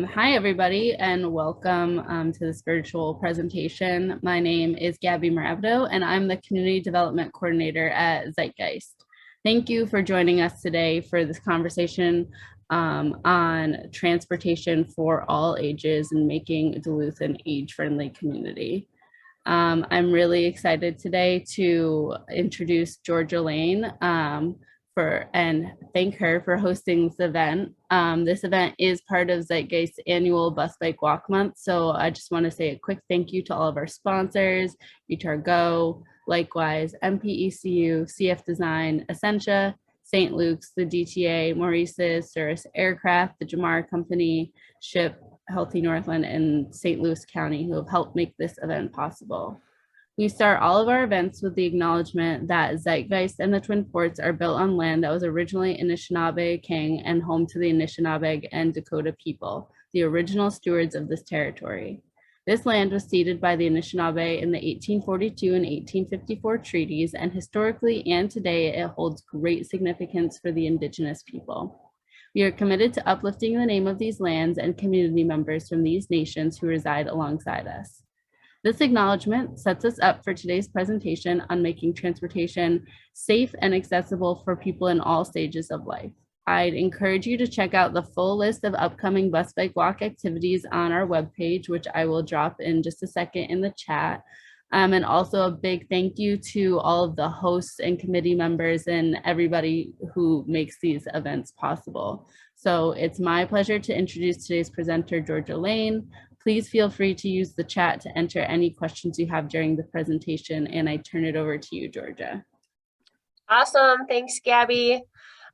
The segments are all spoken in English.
Hi, everybody, and welcome to this virtual presentation. My name is Gabby Maravdo, and I'm the Community Development Coordinator at Zeitgeist. Thank you for joining us today for this conversation on transportation for all ages and making Duluth an age-friendly community. I'm really excited today to introduce Georgia Lane and thank her for hosting this event. This event is part of Zeitgeist's annual Bus Bike Walk Month. So I just want to say a quick thank you to all of our sponsors, Utah Go, likewise, MPECU, CF Design, Essentia, St. Luke's, the DTA, Maurice's, Cirrus Aircraft, the Jamar Company, SHIP, Healthy Northland, and St. Louis County, who have helped make this event possible. We start all of our events with the acknowledgement that Zeitgeist and the Twin Ports are built on land that was originally Anishinaabe King and home to the Anishinaabe and Dakota people, the original stewards of this territory. This land was ceded by the Anishinaabe in the 1842 and 1854 treaties, and historically and today it holds great significance for the Indigenous people. We are committed to uplifting the name of these lands and community members from these nations who reside alongside us. This acknowledgement sets us up for today's presentation on making transportation safe and accessible for people in all stages of life. I'd encourage you to check out the full list of upcoming Bus Bike Walk activities on our webpage, which I will drop in just a second in the chat. And also a big thank you to all of the hosts and committee members and everybody who makes these events possible. So it's my pleasure to introduce today's presenter, Georgia Lane. Please feel free to use the chat to enter any questions you have during the presentation, and I turn it over to you, Georgia. Awesome. Thanks, Gabby.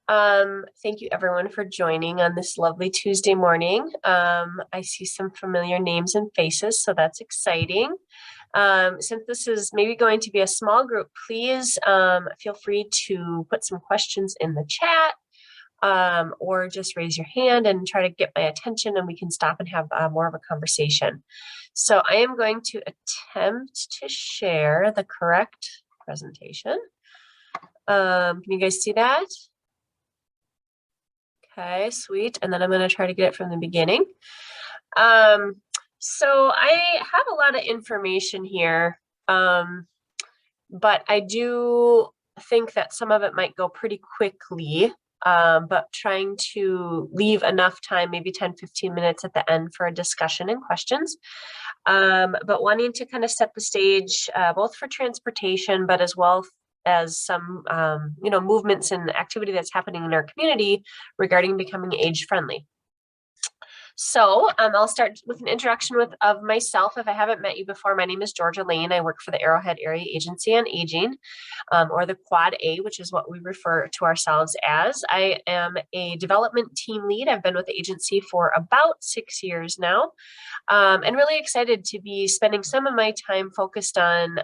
Thank you everyone for joining on this lovely Tuesday morning. I see some familiar names and faces, so that's exciting. Since this is maybe going to be a small group, please feel free to put some questions in the chat or just raise your hand and try to get my attention, and we can stop and have more of a conversation. So I am going to attempt to share the correct presentation. Can you guys see that? Okay, sweet. And then I'm going to try to get it from the beginning. So I have a lot of information here, but I do think that some of it might go pretty quickly, but trying to leave enough time, maybe 10-15 minutes at the end for a discussion and questions. But wanting to kind of set the stage both for transportation, but as well as some movements and activity that's happening in our community regarding becoming age friendly. So I'll start with an introduction of myself. If I haven't met you before, my name is Georgia Lane. I work for the Arrowhead Area Agency on Aging, or the Quad A, which is what we refer to ourselves as. I am a development team lead. I've been with the agency for about 6 years now, and really excited to be spending some of my time focused on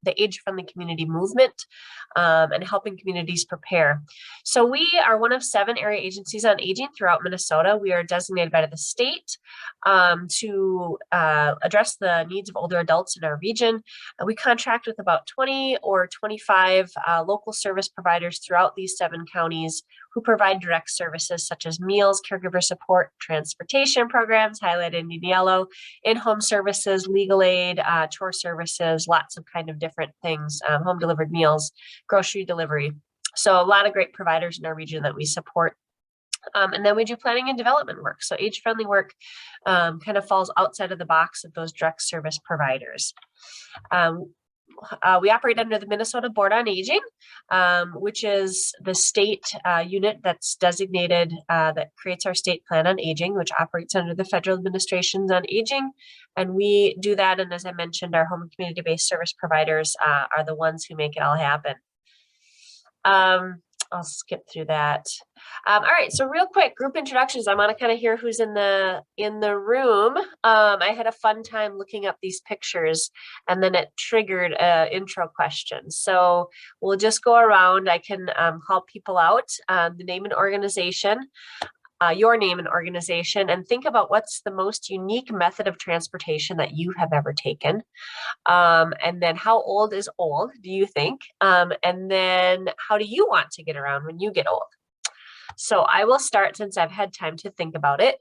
the age-friendly community movement and helping communities prepare. So we are one of 7 area agencies on aging throughout Minnesota. We are designated by the state to address the needs of older adults in our region. We contract with about 20 or 25 local service providers throughout these 7 counties who provide direct services such as meals, caregiver support, transportation programs, highlighted in yellow, in-home services, legal aid, chore services, lots of kind of different things, home delivered meals, grocery delivery. So a lot of great providers in our region that we support. And then we do planning and development work. So age-friendly work kind of falls outside of the box of those direct service providers. We operate under the Minnesota Board on Aging, which is the state unit that's designated that creates our state plan on aging, which operates under the federal administrations on aging. And we do that. And as I mentioned, our home and community-based service providers are the ones who make it all happen. I'll skip through that. All right, so real quick, group introductions. I want to kind of hear who's in the room. I had a fun time looking up these pictures, and then it triggered an intro question. So we'll just go around. I can call people out, the name and organization, your name and organization, and think about what's the most unique method of transportation that you have ever taken. And then how old is old, do you think? And then how do you want to get around when you get old? So I will start since I've had time to think about it.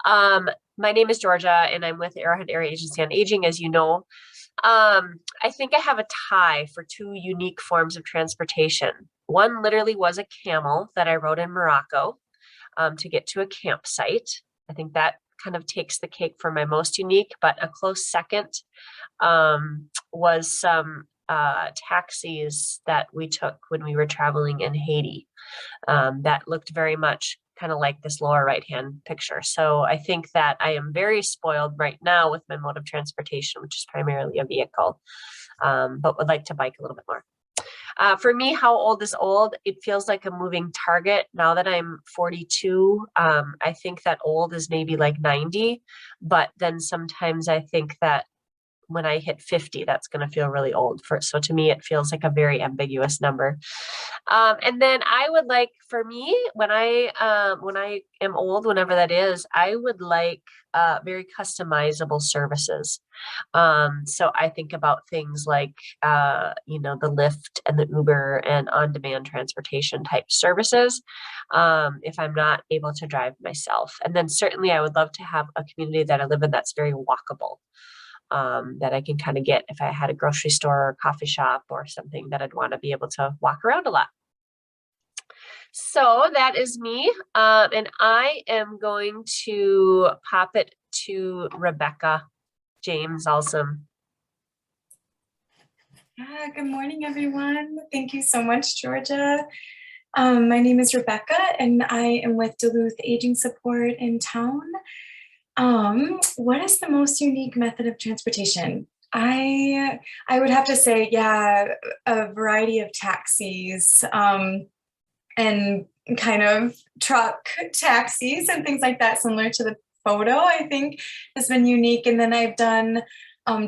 My name is Georgia, and I'm with Arrowhead Area Agency on Aging, as you know. I think I have a tie for two unique forms of transportation. One literally was a camel that I rode in Morocco to get to a campsite. I think that kind of takes the cake for my most unique, but a close second was some taxis that we took when we were traveling in Haiti that looked very much kind of like this lower right-hand picture. So I think that I am very spoiled right now with my mode of transportation, which is primarily a vehicle, but would like to bike a little bit more. For me, how old is old? It feels like a moving target. Now that I'm 42, I think that old is maybe like 90, but then sometimes I think that when I hit 50, that's going to feel really old. So to me, it feels like a very ambiguous number. And then I would like, for me, when I am old, whenever that is, I would like very customizable services. So I think about things like, the Lyft and the Uber and on-demand transportation type services, if I'm not able to drive myself. And then certainly I would love to have a community that I live in that's very walkable. That I can kind of get if I had a grocery store or coffee shop or something that I'd want to be able to walk around a lot. So that is me. And I am going to pop it to Rebecca James Alsam. Yeah, good morning, everyone. Thank you so much, Georgia. My name is Rebecca, and I am with Duluth Aging Support in town. What is the most unique method of transportation? I would have to say, yeah, a variety of taxis, and kind of truck taxis and things like that, similar to the photo, I think has been unique. And then I've done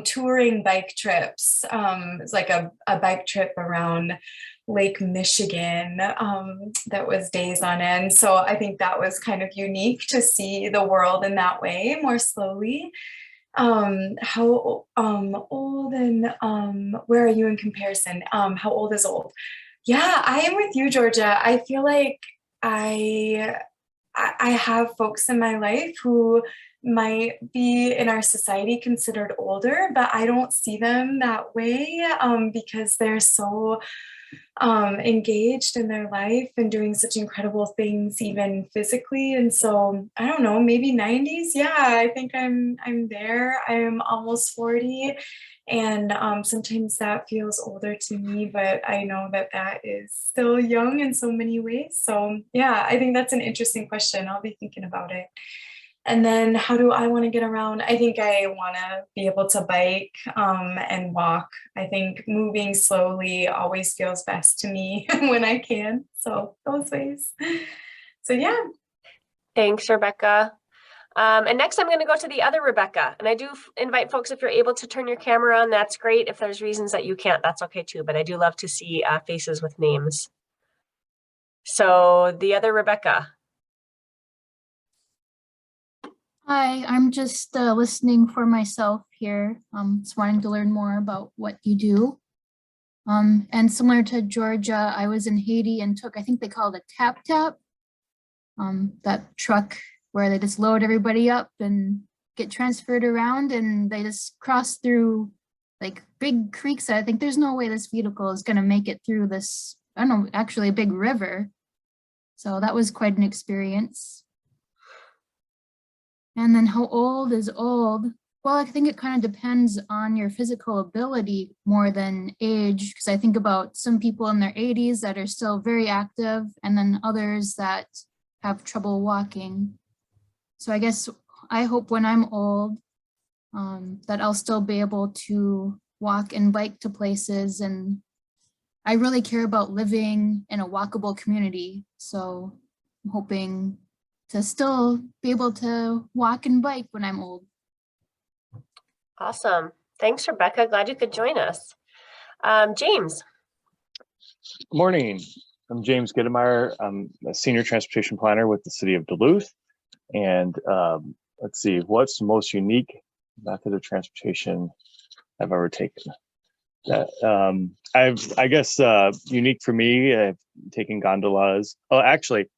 touring bike trips. It's like a bike trip around Lake Michigan that was days on end. So I think that was kind of unique to see the world in that way, more slowly. How old and where are you in comparison? How old is old? Yeah, I am with you, Georgia. I feel like I have folks in my life who might be in our society considered older, but I don't see them that way because they're so engaged in their life and doing such incredible things, even physically. And so I don't know, maybe 90s. Yeah, I think I'm there. I'm almost 40. And sometimes that feels older to me, but I know that that is still young in so many ways. So yeah, I think that's an interesting question. I'll be thinking about it. And then how do I want to get around? I think I want to be able to bike and walk. I think moving slowly always feels best to me when I can. So those ways. So yeah. Thanks, Rebecca. And next I'm going to go to the other Rebecca. And I do invite folks, if you're able to turn your camera on, that's great. If there's reasons that you can't, that's okay too. But I do love to see faces with names. So the other Rebecca. Hi, I'm just listening for myself here. Just wanting to learn more about what you do. And similar to Georgia, I was in Haiti and took, I think they call it a tap-tap, that truck where they just load everybody up and get transferred around, and they just cross through like big creeks. I think there's no way this vehicle is going to make it through this, I don't know, actually a big river. So that was quite an experience. And then how old is old? Well, I think it kind of depends on your physical ability more than age, because I think about some people in their 80s that are still very active, and then others that have trouble walking. So I guess I hope when I'm old that I'll still be able to walk and bike to places. And I really care about living in a walkable community. So I'm hoping to still be able to walk and bike when I'm old. Awesome. Thanks, Rebecca. Glad you could join us. James. Good morning. I'm James Gittemeyer. I'm a senior transportation planner with the city of Duluth. And let's see, what's the most unique method of transportation I've ever taken? I guess unique for me, I've taken gondolas. Oh, actually,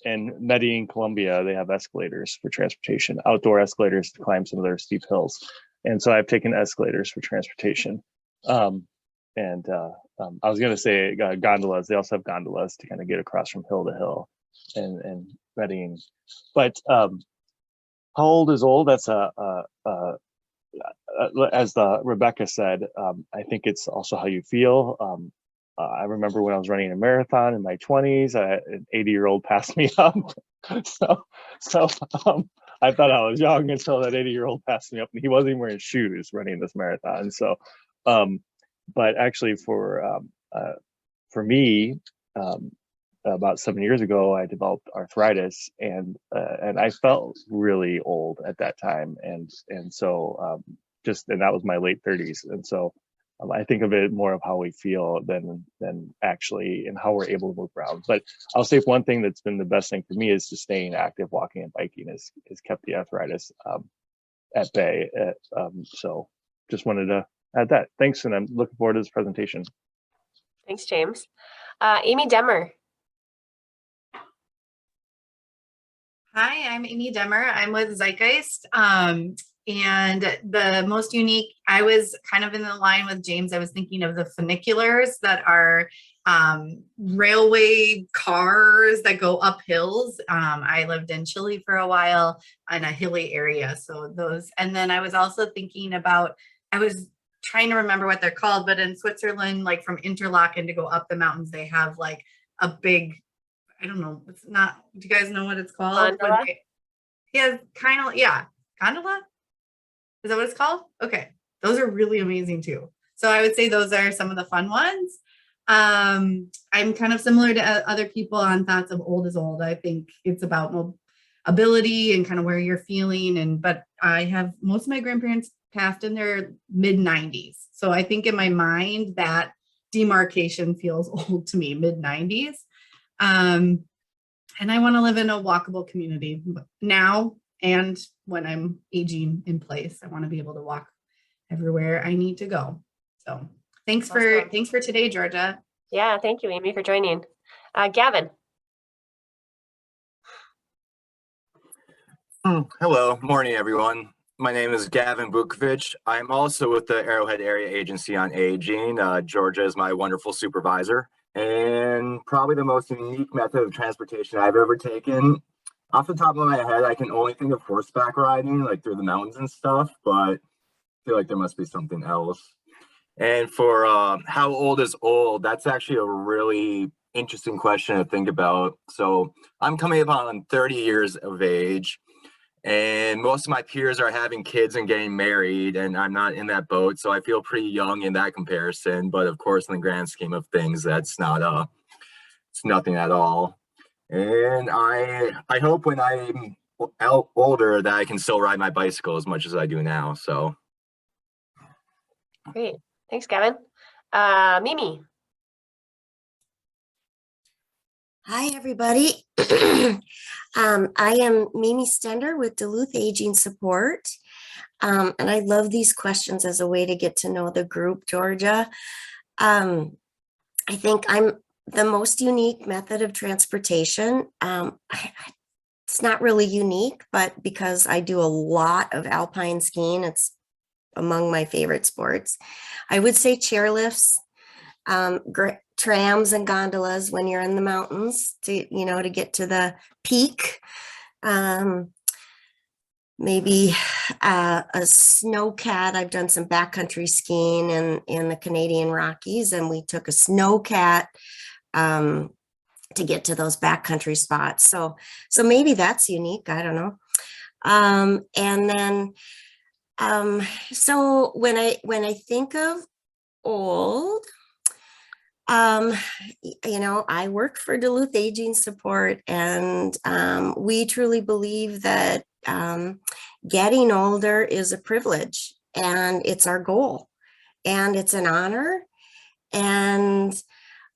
in Medellin, Colombia, they have escalators for transportation, outdoor escalators to climb some of their steep hills. And so I've taken escalators for transportation. I was going to say gondolas. They also have gondolas to kind of get across from hill to hill and Medellin. But how old is old? That's as Rebecca said, I think it's also how you feel. I remember when I was running a marathon in my 20s, an 80-year-old passed me up. so I thought I was young until that 80-year-old passed me up, and he wasn't even wearing shoes running this marathon. So, but actually for me, about 7 years ago, I developed arthritis, and I felt really old at that time, and so and that was my late 30s, and so I think of it more of how we feel than actually and how we're able to move around. But I'll say one thing that's been the best thing for me is just staying active. Walking and biking has kept the arthritis at bay. So just wanted to add that. Thanks, and I'm looking forward to this presentation. Thanks, James. Amy Demmer. Hi, I'm Amy Demmer. I'm with Zeitgeist. And the most unique, I was kind of in the line with James. I was thinking of the funiculars that are railway cars that go up hills. I lived in Chile for a while in a hilly area. So those, and then I was also thinking about, I was trying to remember what they're called, but in Switzerland, like from Interlaken to go up the mountains, they have like a big, I don't know, it's not, do you guys know what it's called? Gondola? Yeah, kind of, yeah. Gondola? Is that what it's called? Okay. Those are really amazing too. So I would say those are some of the fun ones. I'm kind of similar to other people on thoughts of old is old. I think it's about mobility and kind of where you're feeling. But I have most of my grandparents passed in their mid 90s. So I think in my mind that demarcation feels old to me, mid 90s. And I want to live in a walkable community now. And when I'm aging in place, I want to be able to walk everywhere I need to go. So thanks for today, Georgia. Yeah, thank you, Amy, for joining. Gavin. Hello, morning, everyone. My name is Gavin Bukovic. I'm also with the Arrowhead Area Agency on Aging. Georgia is my wonderful supervisor, and probably the most unique method of transportation I've ever taken. Off the top of my head, I can only think of horseback riding, like through the mountains and stuff, but I feel like there must be something else. And for how old is old, that's actually a really interesting question to think about. So I'm coming up on 30 years of age, and most of my peers are having kids and getting married, and I'm not in that boat. So I feel pretty young in that comparison. But of course, in the grand scheme of things, that's not, it's nothing at all. And I hope when I'm older that I can still ride my bicycle as much as I do now. So Great. Thanks, Gavin. Mimi. Hi, everybody. I am Mimi Stender with Duluth Aging Support. And I love these questions as a way to get to know the group, Georgia. I think I'm the most unique method of transportation. It's not really unique, but because I do a lot of alpine skiing, it's among my favorite sports. I would say chairlifts, trams and gondolas when you're in the mountains to get to the peak. Maybe a snowcat. I've done some backcountry skiing in the Canadian Rockies, and we took a snowcat to get to those backcountry spots. So maybe that's unique. I don't know. And then, so when I think of old, I work for Duluth Aging Support, and we truly believe that getting older is a privilege, and it's our goal, and it's an honor. And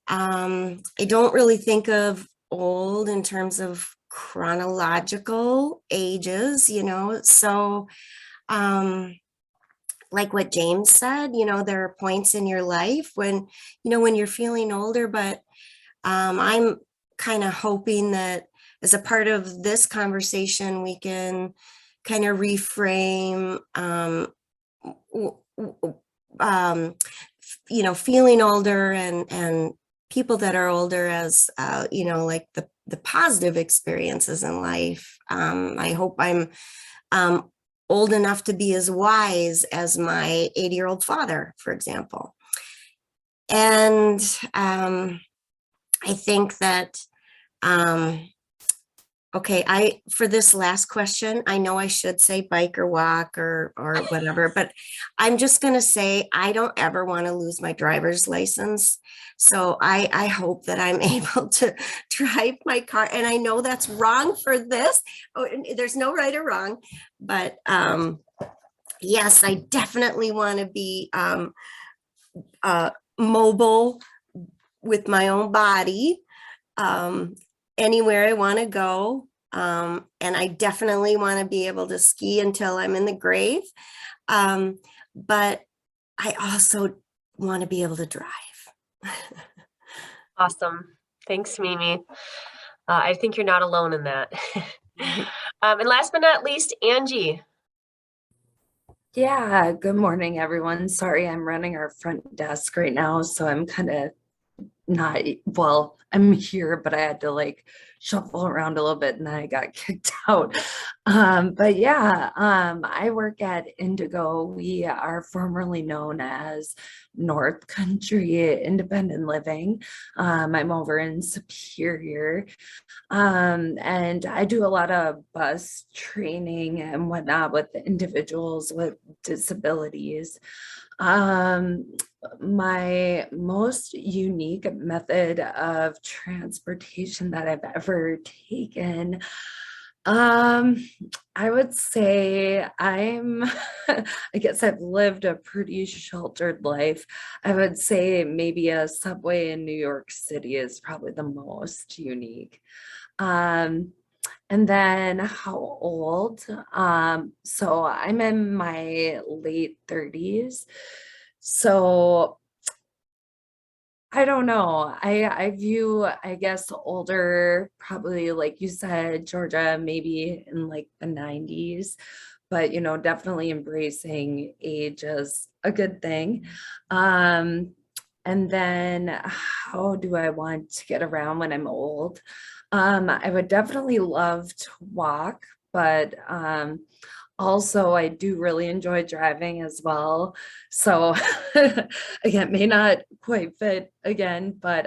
I don't really think of old in terms of chronological ages, so like what James said, there are points in your life when, when you're feeling older, but I'm kind of hoping that as a part of this conversation, we can kind of reframe, you know, feeling older and people that are older as, you know, like the positive experiences in life. I hope I'm old enough to be as wise as my 80-year-old father, for example. And I think that, okay, for this last question, I know I should say bike or walk or whatever, but I'm just going to say I don't ever want to lose my driver's license. So I hope that I'm able to drive my car. And I know that's wrong for this. Oh, there's no right or wrong, but yes, I definitely want to be mobile with my own body. Anywhere I want to go. And I definitely want to be able to ski until I'm in the grave. But I also want to be able to drive. Awesome. Thanks, Mimi. I think you're not alone in that. And last but not least, Angie. Yeah, good morning, everyone. Sorry, I'm running our front desk right now, so I'm kind of not, well, I'm here, but I had to like shuffle around a little bit and then I got kicked out. But yeah, I work at Indigo. We are formerly known as North Country Independent Living. I'm over in Superior. And I do a lot of bus training and whatnot with individuals with disabilities. My most unique method of transportation that I've ever taken, I would say I guess I've lived a pretty sheltered life. I would say maybe a subway in New York City is probably the most unique. And then how old? So I'm in my late 30s. So I don't know. I view, I guess, older, probably like you said, Georgia, maybe in like the 90s, but you know, definitely embracing age as a good thing. And then how do I want to get around when I'm old? I would definitely love to walk, but also I do really enjoy driving as well. So again, may not quite fit again, but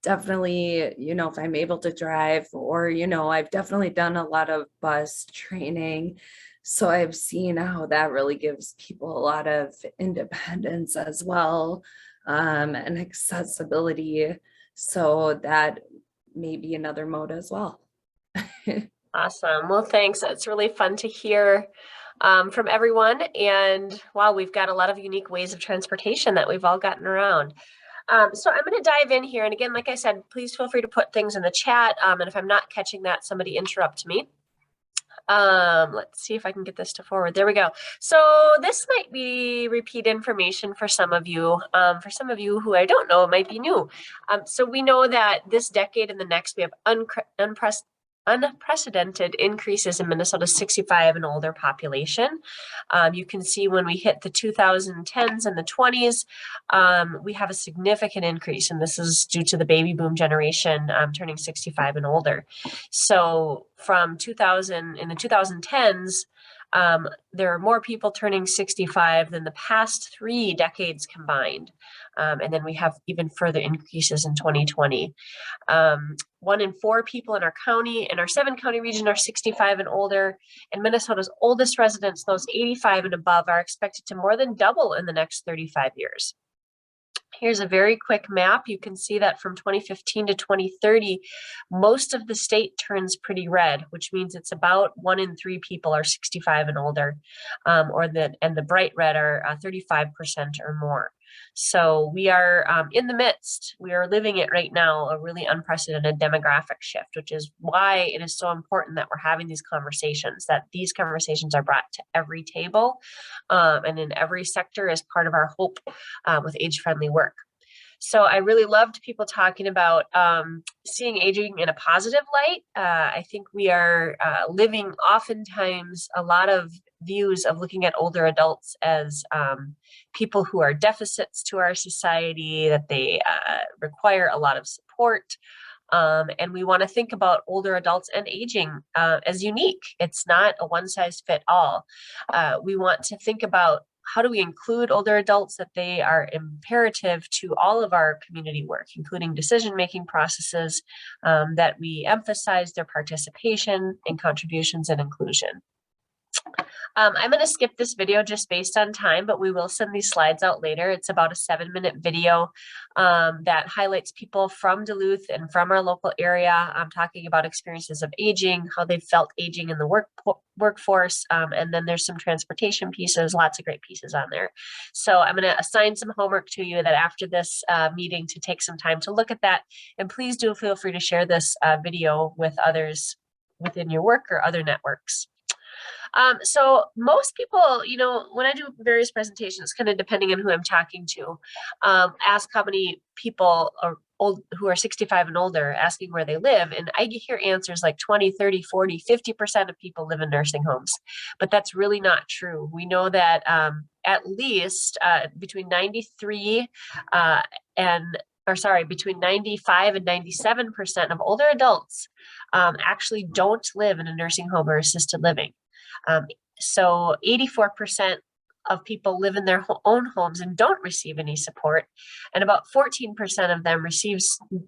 definitely, you know, if I'm able to drive, or, you know, I've definitely done a lot of bus training. So I've seen how that really gives people a lot of independence as well, and accessibility. So that may be another mode as well. Awesome. Well, thanks. It's really fun to hear from everyone. And wow, we've got a lot of unique ways of transportation that we've all gotten around. So I'm going to dive in here. And again, like I said, please feel free to put things in the chat. And if I'm not catching that, somebody interrupt me. Let's see if I can get this to forward. There we go. So this might be repeat information for some of you. For some of you who I don't know, it might be new. So we know that this decade and the next, we have unprecedented increases in Minnesota's 65 and older population. You can see when we hit the 2010s and the 20s, we have a significant increase, and this is due to the baby boom generation turning 65 and older. So from 2000, in the 2010s, there are more people turning 65 than the past 3 decades combined. And then we have even further increases in 2020. 1 in 4 people in our county and our 7-county region are 65 and older, and Minnesota's oldest residents, those 85 and above, are expected to more than double in the next 35 years. Here's a very quick map. You can see that from 2015 to 2030, most of the state turns pretty red, which means it's about 1 in 3 people are 65 and older, and the bright red are 35% or more. So we are in the midst, we are living it right now, a really unprecedented demographic shift, which is why it is so important that we're having these conversations, that these conversations are brought to every table and in every sector as part of our hope with age-friendly work. So I really loved people talking about seeing aging in a positive light. I think we are living oftentimes a lot of views of looking at older adults as people who are deficits to our society, that they require a lot of support. And we want to think about older adults and aging as unique. It's not a one size fit all. We want to think about how do we include older adults, that they are imperative to all of our community work, including decision-making processes, that we emphasize their participation and contributions and inclusion. I'm going to skip this video just based on time, but we will send these slides out later. It's about a 7-minute video that highlights people from Duluth and from our local area. I'm talking about experiences of aging, how they felt aging in the workforce, and then there's some transportation pieces, lots of great pieces on there. So I'm going to assign some homework to you that after this meeting to take some time to look at that. And please do feel free to share this video with others within your work or other networks. So most people, you know, when I do various presentations, kind of depending on who I'm talking to, ask how many people are old who are 65 and older, asking where they live. And I hear answers like 20, 30, 40, 50% of people live in nursing homes, but that's really not true. We know that at least between 93 between 95 and 97% of older adults actually don't live in a nursing home or assisted living. So 84% of people live in their own homes and don't receive any support. And about 14% of them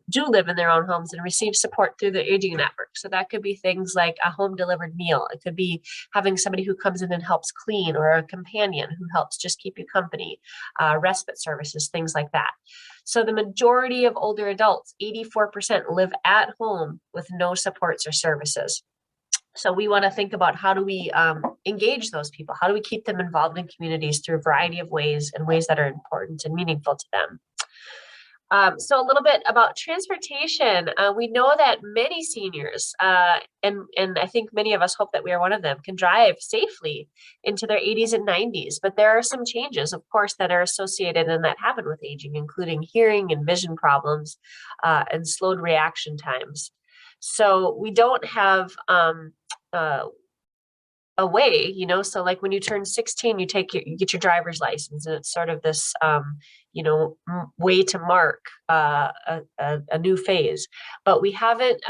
do live in their own homes and receive support through the aging network. So that could be things like a home delivered meal. It could be having somebody who comes in and helps clean, or a companion who helps just keep you company, respite services, things like that. So the majority of older adults, 84%, live at home with no supports or services. So we want to think about how do we engage those people? How do we keep them involved in communities through a variety of ways, and ways that are important and meaningful to them? So a little bit about transportation. We know that many seniors, and I think many of us hope that we are one of them, can drive safely into their 80s and 90s. But there are some changes, of course, that are associated and that happen with aging, including hearing and vision problems and slowed reaction times. So we don't have a way, you know, so like when you turn 16, you get your driver's license, and it's sort of this, way to mark a new phase. But we haven't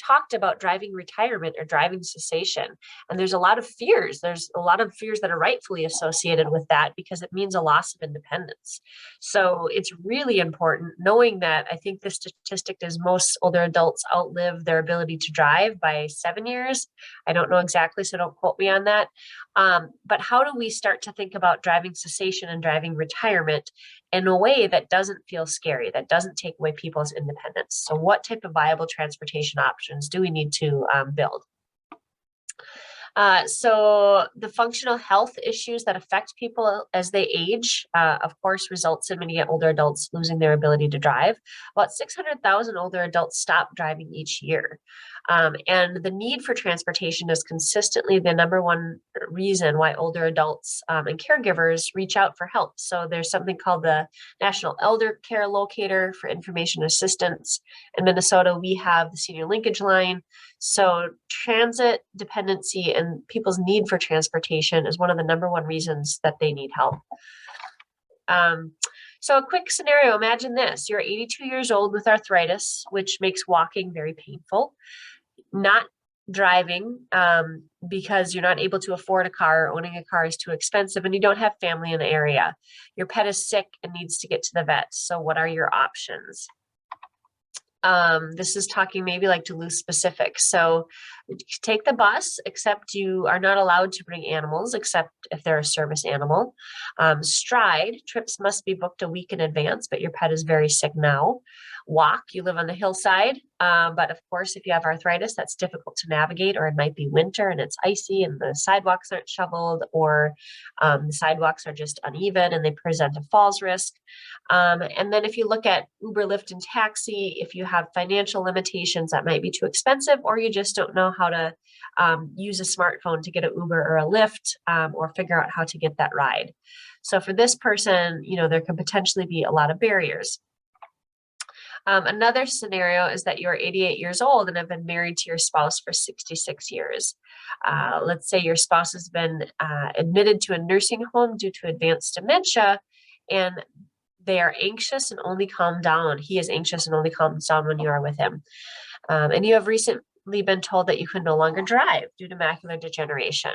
talked about driving retirement or driving cessation. And there's a lot of fears. There's a lot of fears that are rightfully associated with that, because it means a loss of independence. So it's really important knowing that. I think the statistic is most older adults outlive their ability to drive by 7 years. I don't know exactly, so don't quote me on that. But how do we start to think about driving cessation and driving retirement in a way that doesn't feel scary, that doesn't take away people's independence? So what type of viable transportation options do we need to build? So the functional health issues that affect people as they age, of course, results in many older adults losing their ability to drive. About 600,000 older adults stop driving each year. And the need for transportation is consistently the #1 reason why older adults and caregivers reach out for help. So there's something called the National Elder Care Locator for Information Assistance. In Minnesota, we have the Senior Linkage Line. So transit dependency and people's need for transportation is one of the #1 reasons that they need help. So a quick scenario, imagine this: you're 82 years old with arthritis, which makes walking very painful. Not driving because you're not able to afford a car, or owning a car is too expensive, and you don't have family in the area. Your pet is sick and needs to get to the vet. So what are your options? This is talking maybe like Duluth specific. So take the bus, except you are not allowed to bring animals, except if they're a service animal. Stride, trips must be booked a week in advance, but your pet is very sick now. Walk, you live on the hillside, but of course, if you have arthritis, that's difficult to navigate, or it might be winter and it's icy and the sidewalks aren't shoveled, or the sidewalks are just uneven and they present a falls risk. And then if you look at Uber, Lyft, and taxi, if you have financial limitations, that might be too expensive, or you just don't know how to use a smartphone to get an Uber or a Lyft, or figure out how to get that ride. So for this person, you know, there could potentially be a lot of barriers. Another scenario is that you're 88 years old and have been married to your spouse for 66 years. Let's say your spouse has been admitted to a nursing home due to advanced dementia, and they are anxious and only calm down. He is anxious and only calms down when you are with him. And you have recently been told that you can no longer drive due to macular degeneration.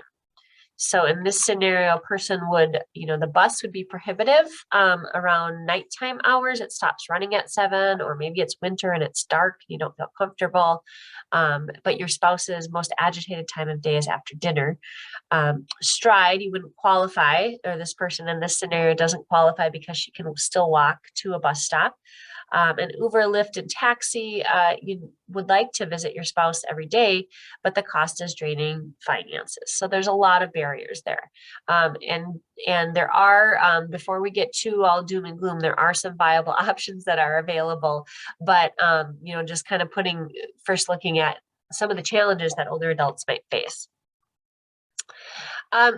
So in this scenario, a person would, the bus would be prohibitive around nighttime hours. It stops running at 7, or maybe it's winter and it's dark and you don't feel comfortable. But your spouse's most agitated time of day is after dinner. Stride, you wouldn't qualify, or this person in this scenario doesn't qualify because she can still walk to a bus stop. And Uber, Lyft, and taxi, you would like to visit your spouse every day, but the cost is draining finances. So there's a lot of barriers there. And there are, before we get too all doom and gloom, there are some viable options that are available. But, just kind of first looking at some of the challenges that older adults might face.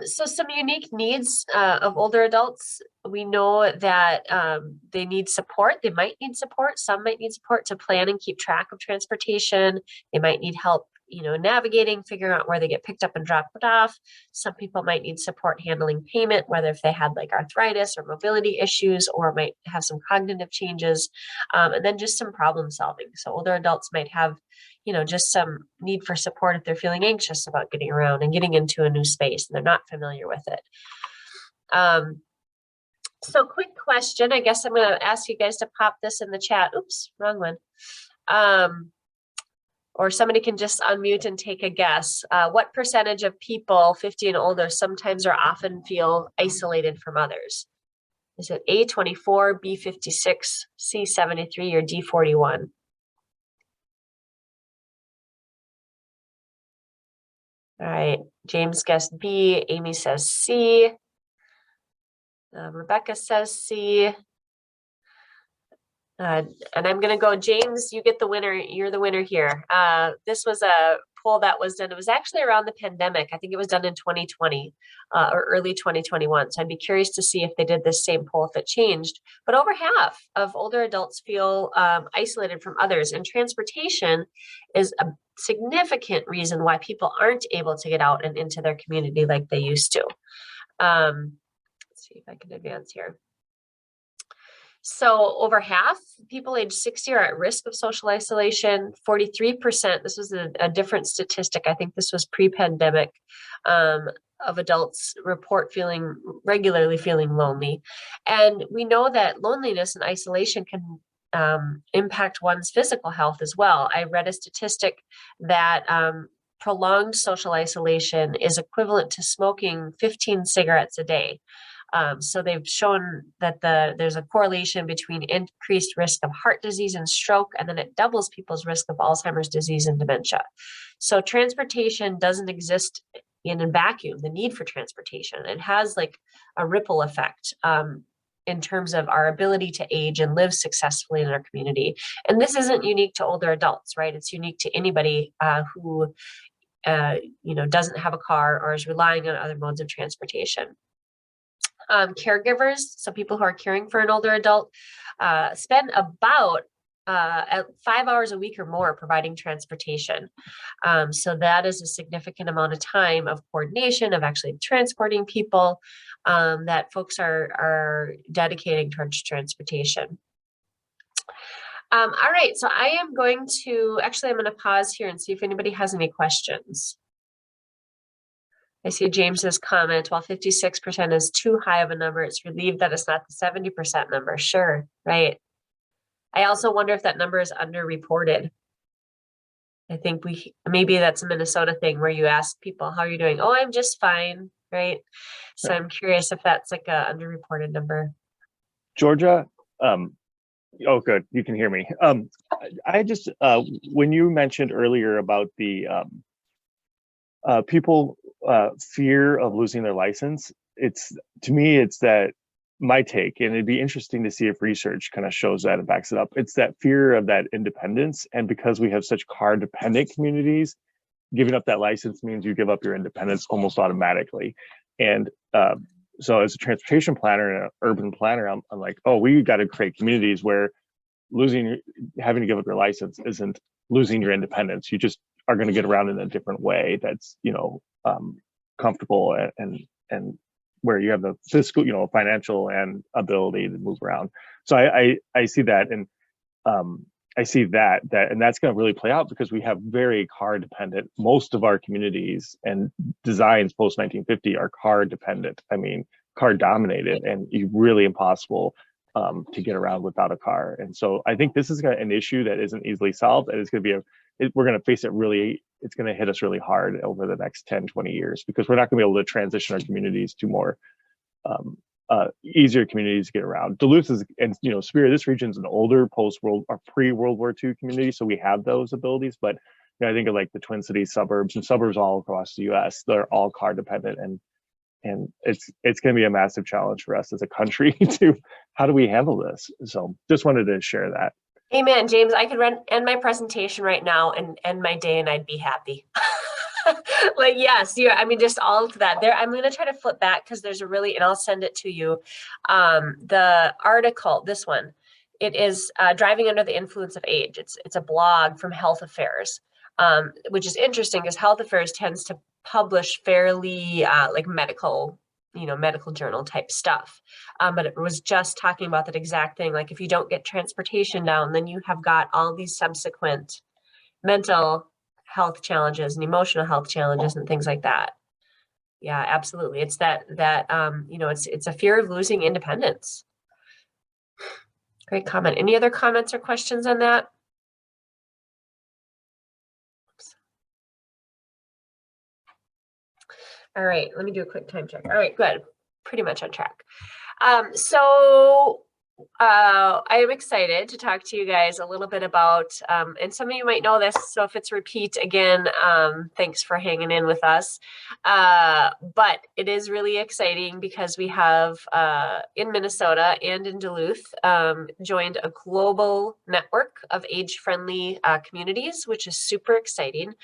So some unique needs of older adults. We know that they need support. They might need support. Some might need support to plan and keep track of transportation. They might need help, navigating, figuring out where they get picked up and dropped off. Some people might need support handling payment, whether if they had like arthritis or mobility issues, or might have some cognitive changes, and then just some problem solving. So older adults might have just some need for support if they're feeling anxious about getting around and getting into a new space and they're not familiar with it. So quick question, I guess I'm going to ask you guys to pop this in the chat. Oops, wrong one. Or somebody can just unmute and take a guess. What percentage of people 50 and older sometimes or often feel isolated from others? Is it A, 24, B, 56, C, 73, or D, 41? All right, James guessed B, Amy says C, Rebecca says C, and I'm gonna go, James, you get the winner, you're the winner here. This was a poll that was done, it was actually around the pandemic. I think it was done in 2020 or early 2021. So I'd be curious to see if they did this same poll, if it changed. But over half of older adults feel isolated from others, and transportation is a significant reason why people aren't able to get out and into their community like they used to. Let's see if I can advance here. So over half people age 60 are at risk of social isolation. 43%, this was a different statistic, I think this was pre-pandemic, of adults report regularly feeling lonely. And we know that loneliness and isolation can impact one's physical health as well. I read a statistic that prolonged social isolation is equivalent to smoking 15 cigarettes a day. So they've shown that there's a correlation between increased risk of heart disease and stroke, and then it doubles people's risk of Alzheimer's disease and dementia. So transportation doesn't exist in a vacuum, the need for transportation. It has like a ripple effect in terms of our ability to age and live successfully in our community. And this isn't unique to older adults, right? It's unique to anybody who doesn't have a car or is relying on other modes of transportation. Caregivers, so people who are caring for an older adult, spend about 5 hours a week or more providing transportation. So that is a significant amount of time of coordination, of actually transporting people, that folks are dedicating towards transportation. All right, so I'm going to pause here and see if anybody has any questions. I see James's comment, while 56% is too high of a number, it's relieved that it's not the 70% number. Sure, right. I also wonder if that number is underreported. I think maybe that's a Minnesota thing where you ask people, how are you doing? Oh, I'm just fine, right? So I'm curious if that's like a underreported number. Georgia, oh, good, you can hear me. I just, when you mentioned earlier about the people fear of losing their license, to me, it's that my take, and it'd be interesting to see if research kind of shows that and backs it up. It's that fear of that independence. And because we have such car dependent communities, giving up that license means you give up your independence almost automatically. And so as a transportation planner and an urban planner, I'm like, oh, we got to create communities where having to give up your license isn't losing your independence. You just are going to get around in a different way that's, comfortable and where you have the physical, financial and ability to move around. So I see that, and I see that and that's going to really play out because we have very car dependent. Most of our communities and designs post 1950 are car dependent. I mean, car dominated, and really impossible to get around without a car. And so I think this is an issue that isn't easily solved, and it's going to be we're going to face it really. It's going to hit us really hard over the next 10, 20 years because we're not going to be able to transition our communities to more easier communities to get around. Duluth is, and Superior, this region is an older pre-World War II community, so we have those abilities. But I think of like the Twin Cities suburbs and suburbs all across the U.S. They're all car dependent, and it's going to be a massive challenge for us as a country to how do we handle this. So just wanted to share that. Amen, James. I could end my presentation right now and end my day, and I'd be happy. Like, yes, I mean, just all of that there. I'm going to try to flip back because there's and I'll send it to you. The article, this one, it is Driving Under the Influence of Age. It's a blog from Health Affairs, which is interesting because Health Affairs tends to publish fairly like medical journal type stuff. But it was just talking about that exact thing. Like if you don't get transportation down, then you have got all these subsequent mental health challenges and emotional health challenges and things like that. Yeah, absolutely. It's that it's a fear of losing independence. Great comment. Any other comments or questions on that? Oops. All right, let me do a quick time check. All right, good. Pretty much on track. I am excited to talk to you guys a little bit about, and some of you might know this, so if it's repeat again, thanks for hanging in with us. But it is really exciting because we have, in Minnesota and in Duluth, joined a global network of age-friendly communities, which is super exciting.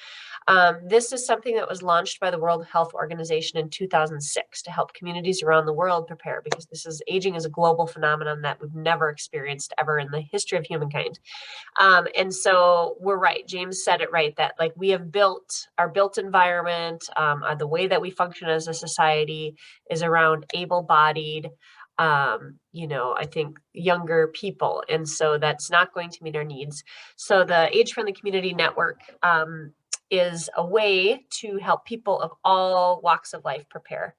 This is something that was launched by the World Health Organization in 2006 to help communities around the world prepare, because aging is a global phenomenon that we've never experienced ever in the history of humankind. And so we're right. James said it right, that like we have built our built environment, the way that we function as a society is around able-bodied, I think younger people. And so that's not going to meet our needs. So the Age-Friendly Community Network is a way to help people of all walks of life prepare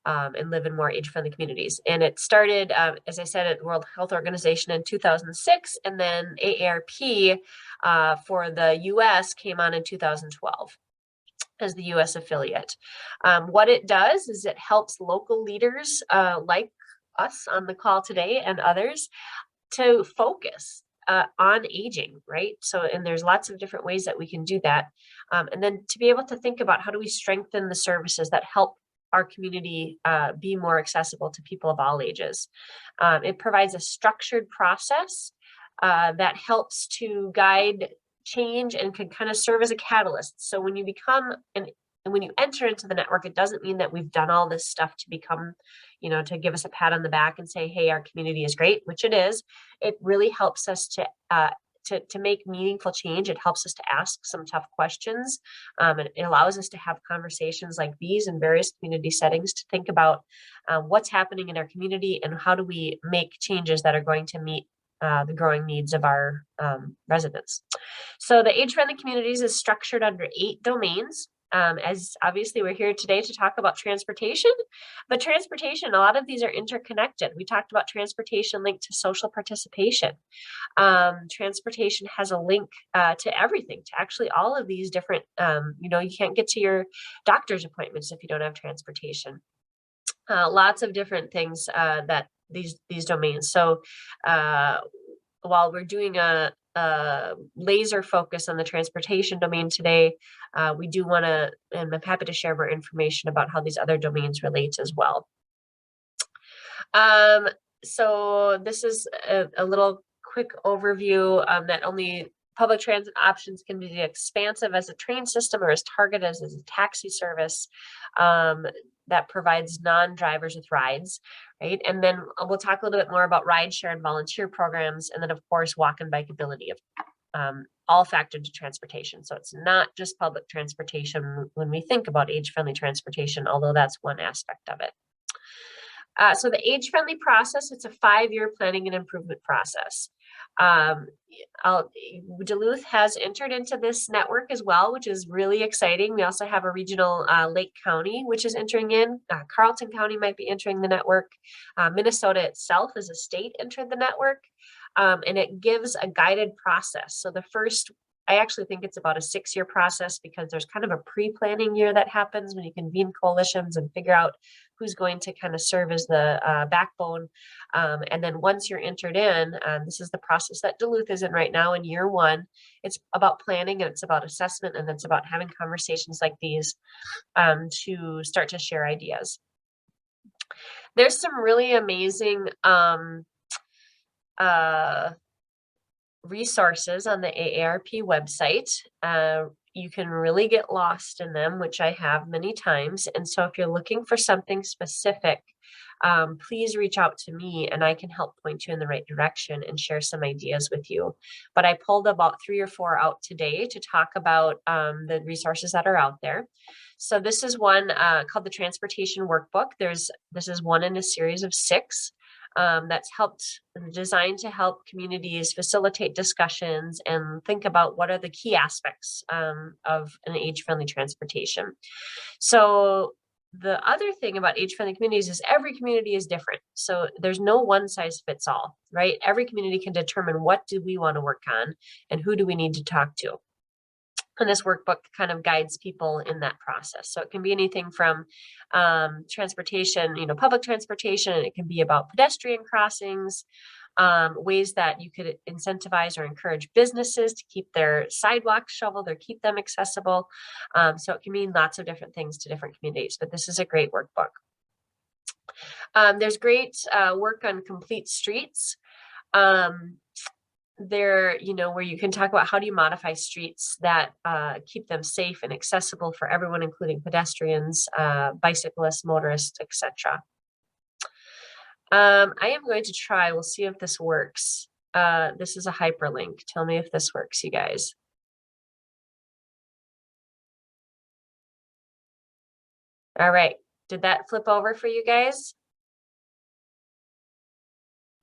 and live in more age-friendly communities. And it started, as I said, at the World Health Organization in 2006, and then AARP for the US came on in 2012 as the US affiliate. What it does is it helps local leaders like us on the call today and others to focus on aging, right? So, and there's lots of different ways that we can do that. And then to be able to think about how do we strengthen the services that help our community be more accessible to people of all ages. It provides a structured process that helps to guide change and can kind of serve as a catalyst. So when you when you enter into the network, it doesn't mean that we've done all this stuff to become, to give us a pat on the back and say, hey, our community is great, which it is. It really helps us to make meaningful change. It helps us to ask some tough questions. And it allows us to have conversations like these in various community settings to think about what's happening in our community and how do we make changes that are going to meet the growing needs of our residents. So the Age-Friendly Communities is structured under 8 domains. As obviously we're here today to talk about transportation, but transportation, a lot of these are interconnected. We talked about transportation linked to social participation. Transportation has a link to everything, to actually all of these different, you can't get to your doctor's appointments if you don't have transportation. Lots of different things that these domains. So while we're doing a laser focus on the transportation domain today, we do want to, and I'm happy to share more information about how these other domains relate as well. So this is a little quick overview that only public transit options can be expansive as a train system or as targeted as a taxi service. that provides non-drivers with rides, right? And then we'll talk a little bit more about ride share and volunteer programs. And then of course, walk and bikeability, all factored to transportation. So it's not just public transportation when we think about age-friendly transportation, although that's one aspect of it. So the age-friendly process, it's a 5-year planning and improvement process. Duluth has entered into this network as well, which is really exciting. We also have a regional Lake County, which is entering in. Carleton County might be entering the network. Minnesota itself as a state entered the network, and it gives a guided process. So the first, I actually think it's about a 6-year process, because there's kind of a pre-planning year that happens when you convene coalitions and figure out who's going to kind of serve as the backbone. And then once you're entered in, this is the process that Duluth is in right now in year 1. It's about planning, and it's about assessment, and it's about having conversations like these to start to share ideas. There's some really amazing resources on the AARP website. You can really get lost in them, which I have many times. And so if you're looking for something specific, please reach out to me and I can help point you in the right direction and share some ideas with you. But I pulled about 3 or 4 out today to talk about the resources that are out there. So this is one called the Transportation Workbook. This is one in a series of 6. That's designed to help communities facilitate discussions and think about what are the key aspects of an age-friendly transportation. So the other thing about age-friendly communities is every community is different. So there's no one size fits all, right? Every community can determine what do we want to work on and who do we need to talk to. And this workbook kind of guides people in that process. So it can be anything from transportation, public transportation. It can be about pedestrian crossings, ways that you could incentivize or encourage businesses to keep their sidewalks shoveled or keep them accessible. So it can mean lots of different things to different communities, but this is a great workbook. There's great work on complete streets. There, where you can talk about how do you modify streets that keep them safe and accessible for everyone, including pedestrians, bicyclists, motorists, etc. I am going to try, we'll see if this works. This is a hyperlink. Tell me if this works, you guys. All right, did that flip over for you guys?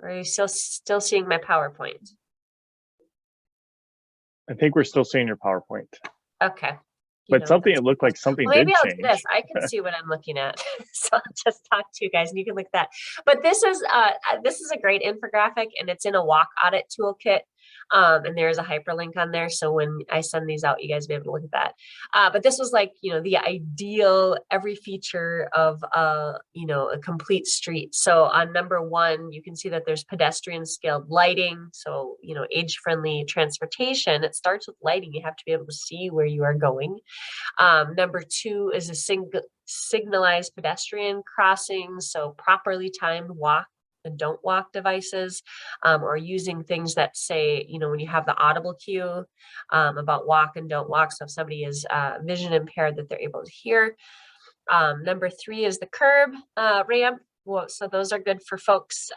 Or are you still seeing my PowerPoint? I think we're still seeing your PowerPoint. Okay. But it looked like something maybe did I'll change. do this. I can see what I'm looking at. So I'll just talk to you guys and you can look at that. But this is a great infographic and it's in a walk audit toolkit. And there's a hyperlink on there. So when I send these out, you guys will be able to look at that. But this was like, the ideal every feature of, a complete street. So on number 1, you can see that there's pedestrian scaled lighting. So, age-friendly transportation. It starts with lighting. You have to be able to see where you are going. Number 2 is a signalized pedestrian crossing. So properly timed walk and don't walk devices, or using things that say, when you have the audible cue about walk and don't walk. So if somebody is vision impaired, that they're able to hear. Number 3 is the curb ramp. So those are good for folks,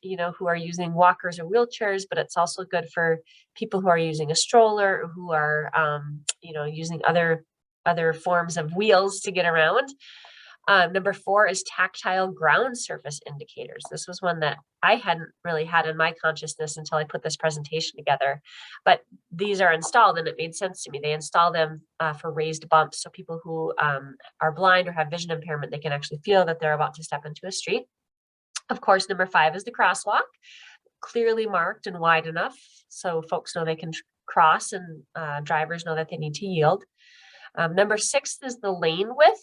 who are using walkers or wheelchairs, but it's also good for people who are using a stroller or who are, using other forms of wheels to get around. Number 4 is tactile ground surface indicators. This was one that I hadn't really had in my consciousness until I put this presentation together, but these are installed and it made sense to me. They install them for raised bumps. So people who are blind or have vision impairment, they can actually feel that they're about to step into a street. Of course, number 5 is the crosswalk, clearly marked and wide enough so folks know they can cross and drivers know that they need to yield. Number 6 is the lane width.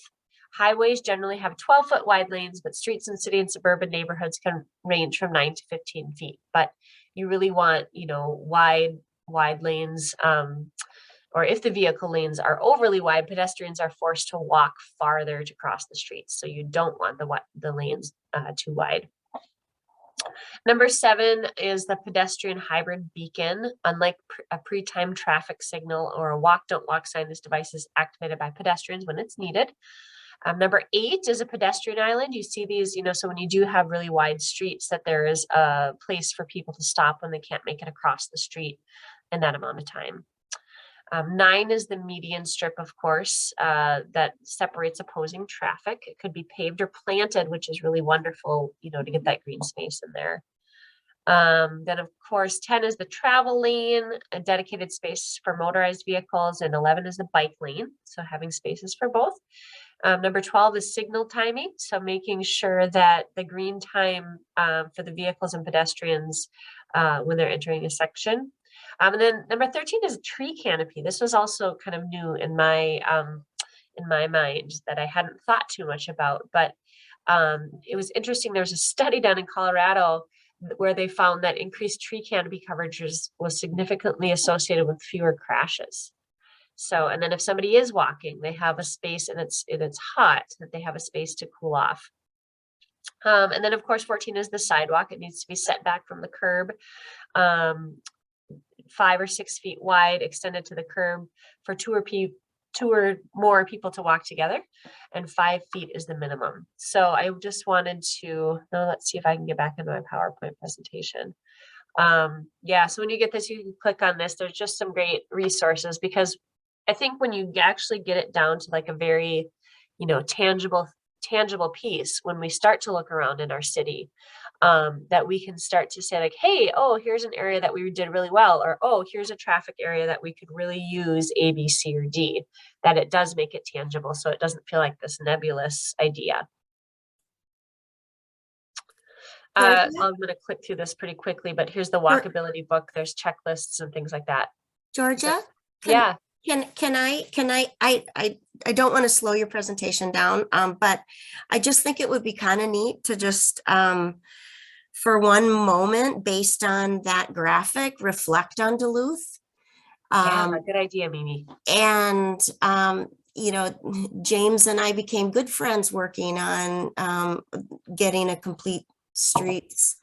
Highways generally have 12-foot wide lanes, but streets in city and suburban neighborhoods can range from 9 to 15 feet. But you really want, wide lanes, or if the vehicle lanes are overly wide, pedestrians are forced to walk farther to cross the streets. So you don't want the lanes too wide. Number 7 is the pedestrian hybrid beacon. Unlike a pre-timed traffic signal or a walk, don't walk sign, this device is activated by pedestrians when it's needed. Number 8 is a pedestrian island. You see these, so when you do have really wide streets, that there is a place for people to stop when they can't make it across the street in that amount of time. 9 is the median strip, of course, that separates opposing traffic. It could be paved or planted, which is really wonderful, to get that green space in there. Then, of course, 10 is the travel lane, a dedicated space for motorized vehicles, and 11 is the bike lane, so having spaces for both. Number 12 is signal timing, so making sure that the green time for the vehicles and pedestrians when they're entering a section. And then number 13 is tree canopy. This was also kind of new in my mind that I hadn't thought too much about, but it was interesting. There was a study done in Colorado where they found that increased tree canopy coverage was significantly associated with fewer crashes. So, and then if somebody is walking, they have a space and it's hot, that they have a space to cool off. And then of course, 14 is the sidewalk. It needs to be set back from the curb, 5 or 6 feet wide, extended to the curb for two or more people to walk together, and 5 feet is the minimum. So I just wanted to, let's see if I can get back into my PowerPoint presentation. Yeah, so when you get this, you can click on this. There's just some great resources, because I think when you actually get it down to like a very, tangible piece, when we start to look around in our city, that we can start to say like, hey, oh, here's an area that we did really well, or, oh, here's a traffic area that we could really use A, B, C, or D, that it does make it tangible. So it doesn't feel like this nebulous idea. I'm going to click through this pretty quickly, but here's the walkability book. There's checklists and things like that. Georgia? Yeah. Can I don't want to slow your presentation down, but I just think it would be kind of neat to just, for one moment, based on that graphic, reflect on Duluth. Yeah, good idea, Mimi. And, James and I became good friends working on getting a complete streets,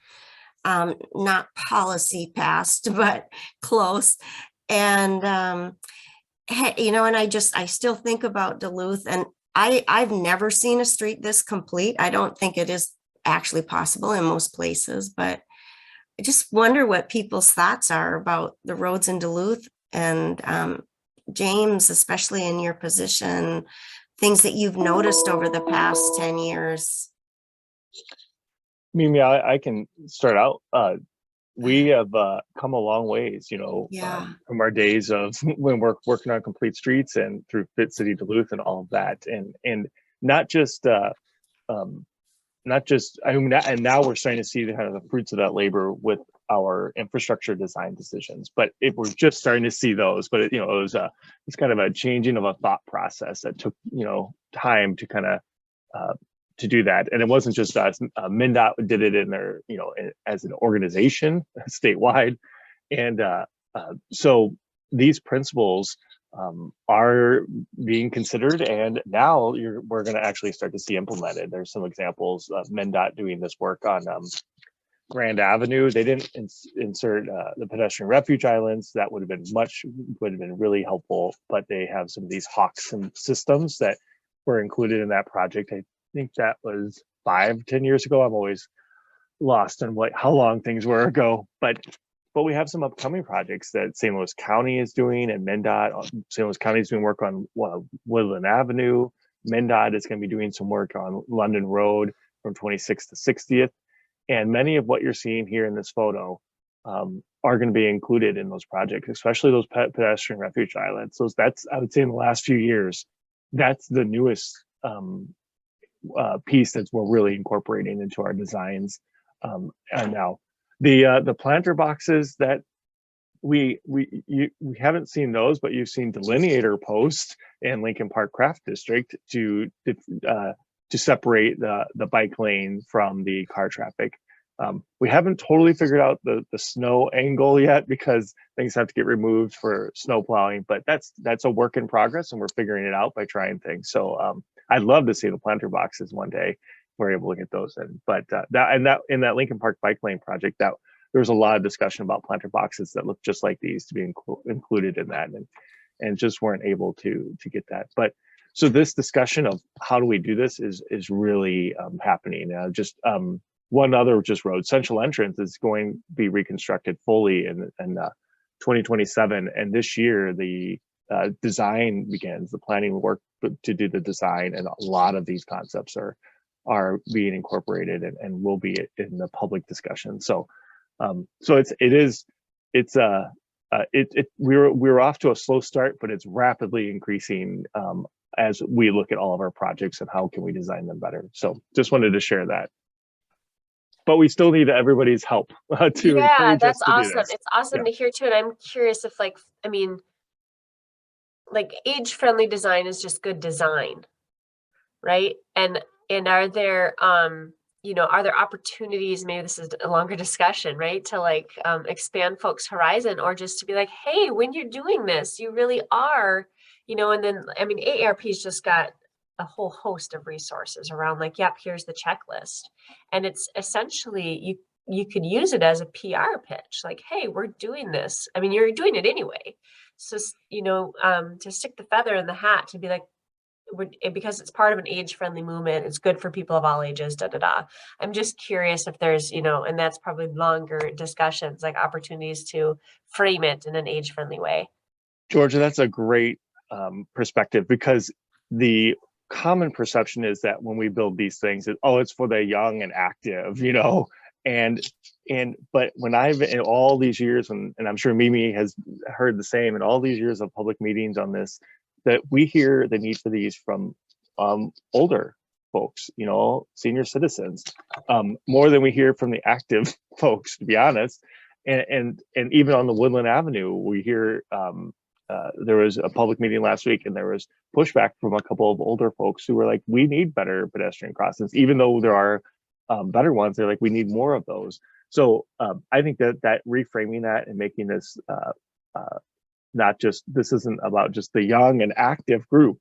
not policy passed, but close. And, and I still think about Duluth, and I've never seen a street this complete. I don't think it is actually possible in most places, but I just wonder what people's thoughts are about the roads in Duluth. And James, especially in your position, things that you've noticed over the past 10 years. Mimi, I can start out. We have come a long ways, from our days of when we're working on complete streets and through Fit City Duluth and all of that, and not just and now we're starting to see the kind of the fruits of that labor with our infrastructure design decisions. But we're just starting to see those. But it's kind of a changing of a thought process that took time to kind of to do that. And it wasn't just us. MnDOT did it in their as an organization statewide, and so these principles are being considered, and now we're going to actually start to see implemented. There's some examples of MnDOT doing this work on Grand Avenue. They didn't insert the pedestrian refuge islands. That would have been really helpful, but they have some of these hawks and systems that were included in that project. I think that was 5-10 years ago. I'm always lost on how long things were ago, but we have some upcoming projects that St. Louis County is doing, and MnDOT. St. Louis County is doing work on Woodland Avenue. MnDOT is going to be doing some work on London Road from 26th to 60th, and many of what you're seeing here in this photo are going to be included in those projects, especially those pedestrian refuge islands. So that's, I would say, in the last few years, that's the newest piece that we're really incorporating into our designs. And now the planter boxes that we haven't seen those, but you've seen delineator posts in Lincoln Park Craft District to separate the bike lane from the car traffic. We haven't totally figured out the snow angle yet, because things have to get removed for snow plowing, but that's a work in progress, and we're figuring it out by trying things. So I'd love to see the planter boxes one day. We're able to get those in, but in that Lincoln Park bike lane project, that there was a lot of discussion about planter boxes that look just like these to be included in that, and just weren't able to get that. But So this discussion of how do we do this is really happening. One other just road, Central Entrance is going to be reconstructed fully in 2027, and this year the design begins, the planning work to do the design, and a lot of these concepts are being incorporated and will be in the public discussion. So we're off to a slow start, but it's rapidly increasing as we look at all of our projects and how can we design them better. So just wanted to share that. But we still need everybody's help to encourage us to do awesome. this. It's awesome to hear too. And I'm curious if age-friendly design is just good design, right? And are there are there opportunities, maybe this is a longer discussion, right, to expand folks' horizon, or just to be like, hey, when you're doing this, you really are, and then AARP's just got a whole host of resources around yep, here's the checklist. And it's essentially, you could use it as a PR pitch, hey, we're doing this. You're doing it anyway. So, to stick the feather in the hat, to be like, because it's part of an age-friendly movement, it's good for people of all ages, I'm just curious if there's, and that's probably longer discussions, opportunities to frame it in an age-friendly way. Georgia, that's a great perspective, because the common perception is that when we build these things, it's for the young and active, but when I've, in all these years, and I'm sure Mimi has heard the same, in all these years of public meetings on this, that we hear the need for these from older folks, senior citizens, more than we hear from the active folks, to be honest. And even on the Woodland Avenue, we hear there was a public meeting last week, and there was pushback from a couple of older folks who were like, we need better pedestrian crossings, even though there are better ones. They're like, we need more of those. So I think that reframing that and making this not just, this isn't about just the young and active group,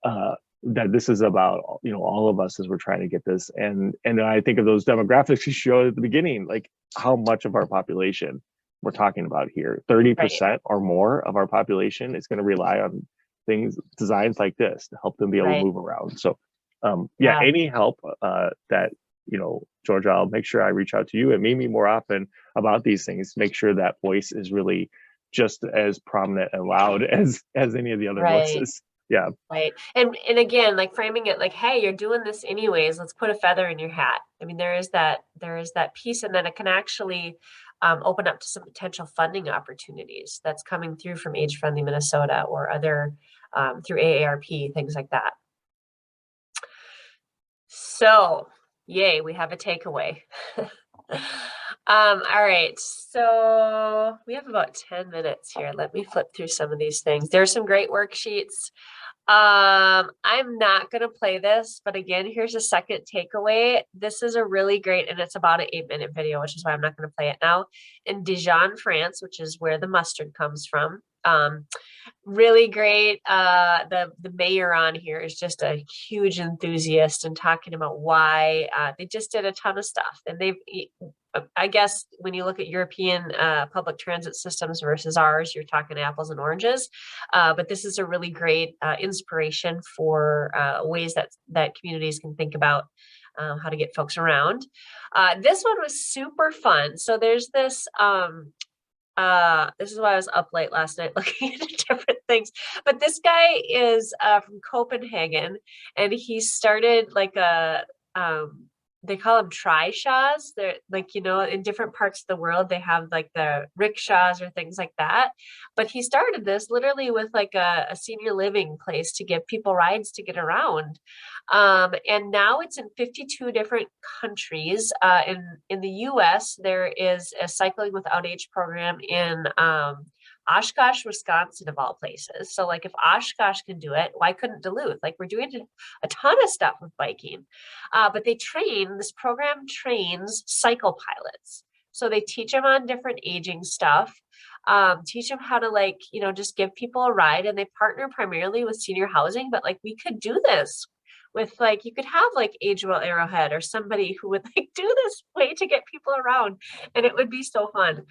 that this is about, all of us as we're trying to get this. And I think of those demographics you showed at the beginning, like how much of our population we're talking about here. 30% or more of our population is going to rely on designs like this to help them be able to move around. So any help that, Georgia, I'll make sure I reach out to you and Mimi more often about these things, make sure that voice is really just as prominent and loud as any of the other voices. Yeah. Right. And again, framing it hey, you're doing this anyways, let's put a feather in your hat. there is that piece, and then it can actually open up to some potential funding opportunities that's coming through from Age Friendly Minnesota or other through AARP, things like that. So yay, we have a takeaway. All right, so we have about 10 minutes here. Let me flip through some of these things. There's some great worksheets. I'm not going to play this, but again, here's a second takeaway. This is a really great, and it's about an 8-minute video, which is why I'm not going to play it now. In Dijon, France, which is where the mustard comes from. Really great. The mayor on here is just a huge enthusiast and talking about why they just did a ton of stuff. And I guess when you look at European public transit systems versus ours, you're talking apples and oranges. But this is a really great inspiration for ways that communities can think about how to get folks around. This one was super fun. So there's this, this is why I was up late last night looking at different things. But this guy is from Copenhagen, and he started they call them trishaws. They're in different parts of the world, they have the rickshaws or things like that. But he started this literally with a senior living place to give people rides to get around. And now it's in 52 different countries. In the US, there is a Cycling Without Age program in Oshkosh, Wisconsin, of all places. So if Oshkosh can do it, why couldn't Duluth? We're doing a ton of stuff with biking. But this program trains cycle pilots. So they teach them on different aging stuff, teach them how to just give people a ride, and they partner primarily with senior housing. But we could do this with you could have Age Well Arrowhead or somebody who would do this way to get people around, and it would be so fun.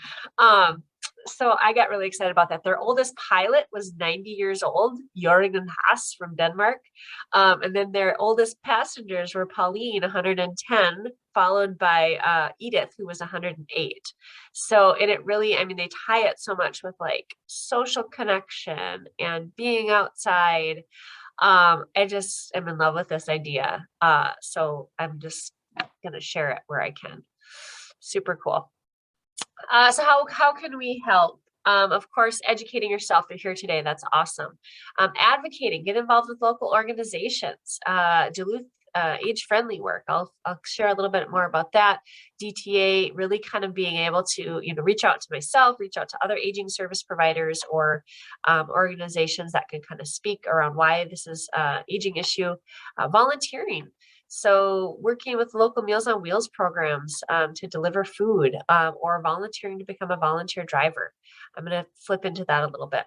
so I got really excited about that. Their oldest pilot was 90 years old, Jørgen Haas from Denmark. And then their oldest passengers were Pauline, 110, followed by Edith, who was 108. So, and it really, I mean, they tie it so much with like social connection and being outside. I just am in love with this idea. So I'm just going to share it where I can. Super cool. So how can we help? Of course, educating yourself. You're here today. That's awesome. Advocating, get involved with local organizations. Duluth age-friendly work. I'll share a little bit more about that. DTA, really kind of being able to, reach out to myself, reach out to other aging service providers or organizations that can kind of speak around why this is an aging issue. Volunteering. So working with local Meals on Wheels programs to deliver food or volunteering to become a volunteer driver. I'm going to flip into that a little bit.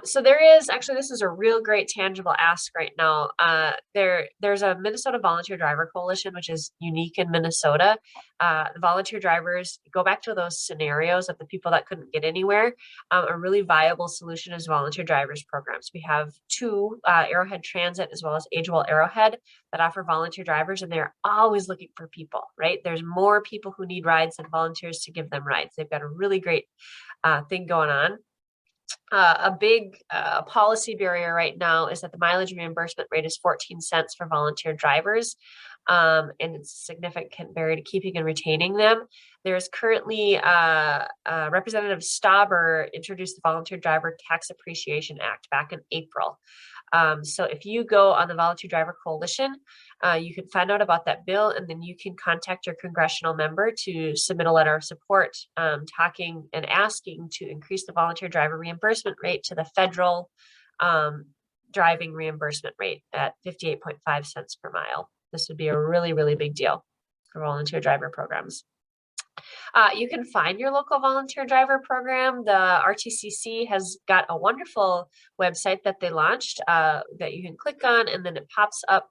So there is actually, this is a real great tangible ask right now. There's a Minnesota Volunteer Driver Coalition, which is unique in Minnesota. The volunteer drivers, go back to those scenarios of the people that couldn't get anywhere. A really viable solution is volunteer drivers programs. We have two, Arrowhead Transit as well as AgeWell Arrowhead, that offer volunteer drivers, and they're always looking for people, right? There's more people who need rides than volunteers to give them rides. They've got a really great thing going on. A big policy barrier right now is that the mileage reimbursement rate is 14 cents for volunteer drivers. And it's a significant barrier to keeping and retaining them. There's currently Representative Stauber introduced the Volunteer Driver Tax Appreciation Act back in April. So if you go on the Volunteer Driver Coalition, you can find out about that bill, and then you can contact your congressional member to submit a letter of support, talking and asking to increase the volunteer driver reimbursement rate to the federal driving reimbursement rate at 58.5 cents per mile. This would be a really, really big deal for volunteer driver programs. You can find your local volunteer driver program. The RTCC has got a wonderful website that they launched that you can click on, and then it pops up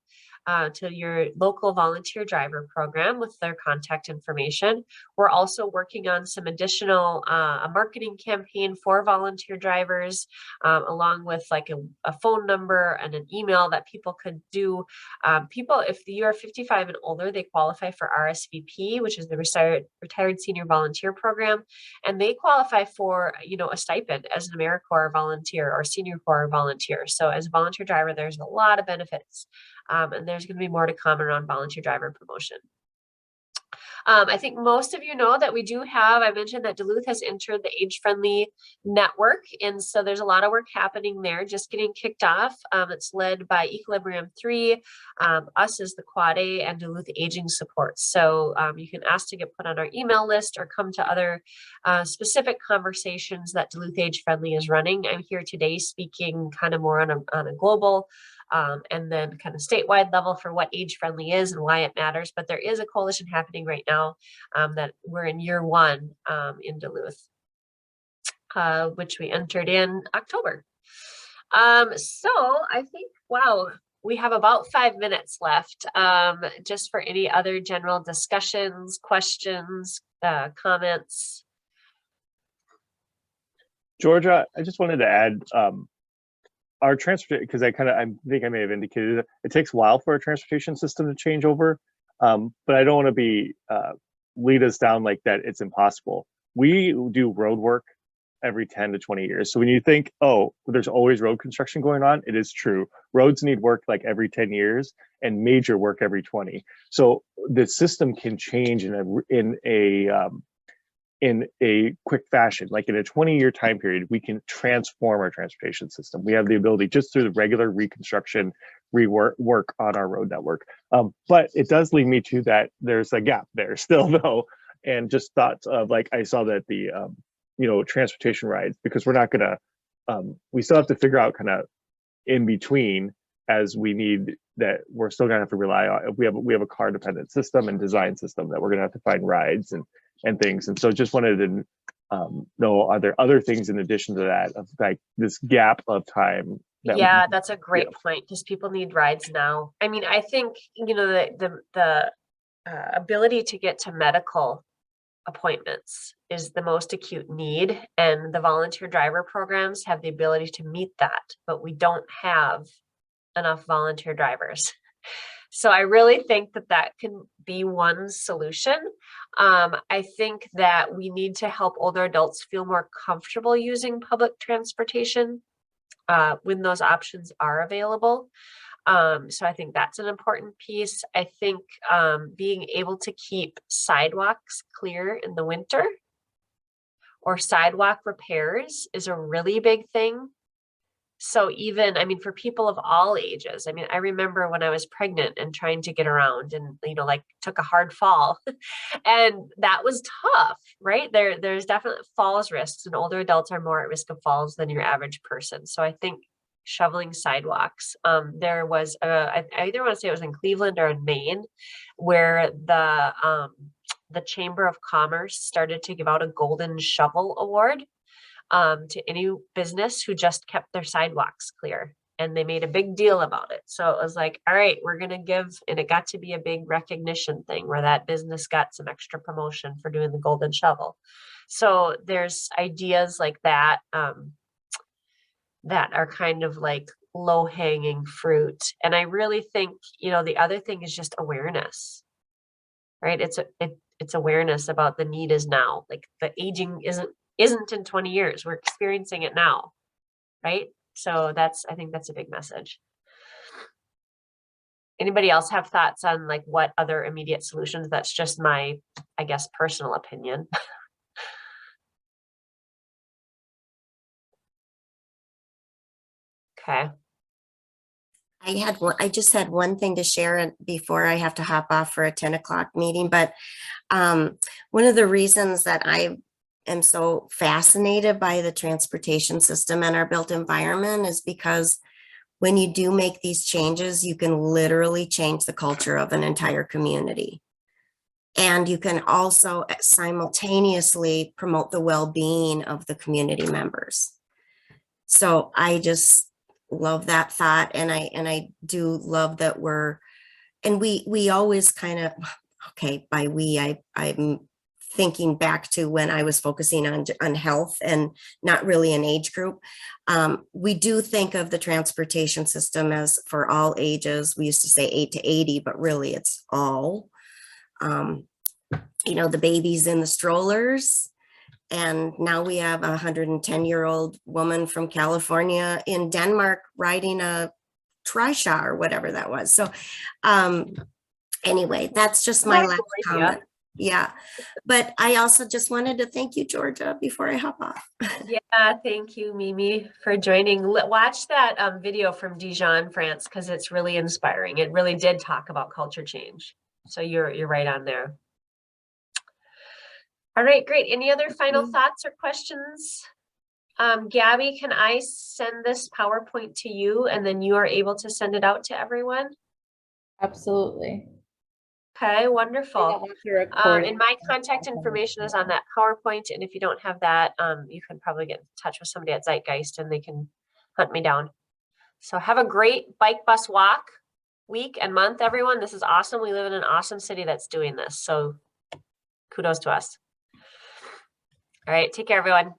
to your local volunteer driver program with their contact information. We're also working on some additional a marketing campaign for volunteer drivers, along with like a phone number and an email that people could do. People, if you are 55 and older, they qualify for RSVP, which is the Retired Senior Volunteer Program, and they qualify for a stipend as an AmeriCorps volunteer or Senior Corps volunteer. So as a volunteer driver, there's a lot of benefits. And there's going to be more to come around volunteer driver promotion. I think most of you know that we do have, I mentioned that Duluth has entered the age-friendly network. And so there's a lot of work happening there, just getting kicked off. It's led by Equilibrium 3, us as the Quad A, and Duluth Aging Support. So you can ask to get put on our email list or come to other specific conversations that Duluth Age Friendly is running. I'm here today speaking kind of more on a global and then kind of statewide level for what age friendly is and why it matters. But there is a coalition happening right now that we're in year 1 in Duluth, which we entered in October. So I think, wow, we have about 5 minutes left just for any other general discussions, questions, comments. Georgia, I just wanted to add, our transportation, because I think I may have indicated it takes a while for our transportation system to change over, but I don't want to be lead us down like that. It's impossible. We do road work every 10 to 20 years. So when you think, oh, there's always road construction going on, it is true. Roads need work like every 10 years and major work every 20. So the system can change in a quick fashion. Like in a 20-year time period, we can transform our transportation system. We have the ability just through the regular reconstruction, rework on our road network. But it does lead me to that there's a gap there still though. And just thoughts of like, I saw that the, transportation rides, because we're not gonna, we still have to figure out kind of in between as we need that we're still gonna have to rely on. We have a car dependent system and design system that we're gonna have to find rides and things. And so just wanted to know, are there other things in addition to that of like this gap of time? That's a great point, because people need rides now. I mean, I think, the ability to get to medical appointments is the most acute need, and the volunteer driver programs have the ability to meet that, but we don't have enough volunteer drivers. So I really think that that can be one solution. I think that we need to help older adults feel more comfortable using public transportation when those options are available. So I think that's an important piece. I think being able to keep sidewalks clear in the winter or sidewalk repairs is a really big thing. So even, I mean, for people of all ages, I mean, I remember when I was pregnant and trying to get around and, you know, like took a hard fall and that was tough, right? There's definitely falls risks, and older adults are more at risk of falls than your average person. So I think shoveling sidewalks, there was, I either want to say it was in Cleveland or in Maine, where the Chamber of Commerce started to give out a golden shovel award to any business who just kept their sidewalks clear, and they made a big deal about it. So it was like, all right, we're going to give, and it got to be a big recognition thing where that business got some extra promotion for doing the golden shovel. So there's ideas like that, that are kind of like low hanging fruit. And I really think, you know, the other thing is just awareness, right? It's awareness about the need is now. Like the aging isn't in 20 years. We're experiencing it now, right? So I think that's a big message. Anybody else have thoughts on like what other immediate solutions? That's just my, I guess, personal opinion. Okay. I just had one thing to share before I have to hop off for a 10 o'clock meeting, but one of the reasons that I am so fascinated by the transportation system and our built environment is because when you do make these changes, you can literally change the culture of an entire community. And you can also simultaneously promote the well-being of the community members. So I just love that thought. And I do love that we always kind of, okay, by I'm thinking back to when I was focusing on health and not really an age group. We do think of the transportation system as for all ages. We used to say 8 to 80, but really it's all, you know, the babies in the strollers. And now we have a 110-year-old woman from California in Denmark riding a trishaw or whatever that was. So anyway, that's just my last comment. Yeah. But I also just wanted to thank you, Georgia, before I hop off. Yeah, thank you, Mimi, for joining. Watch that video from Dijon, France, because it's really inspiring. It really did talk about culture change. So you're right on there. All right, great. Any other final thoughts or questions? Gabby, can I send this PowerPoint to you and then you are able to send it out to everyone? Absolutely. Okay, wonderful. And my contact information is on that PowerPoint. And if you don't have that, you can probably get in touch with somebody at Zeitgeist and they can hunt me down. So have a great bike bus walk week and month, everyone. This is awesome. We live in an awesome city that's doing this. So kudos to us. All right, take care, everyone.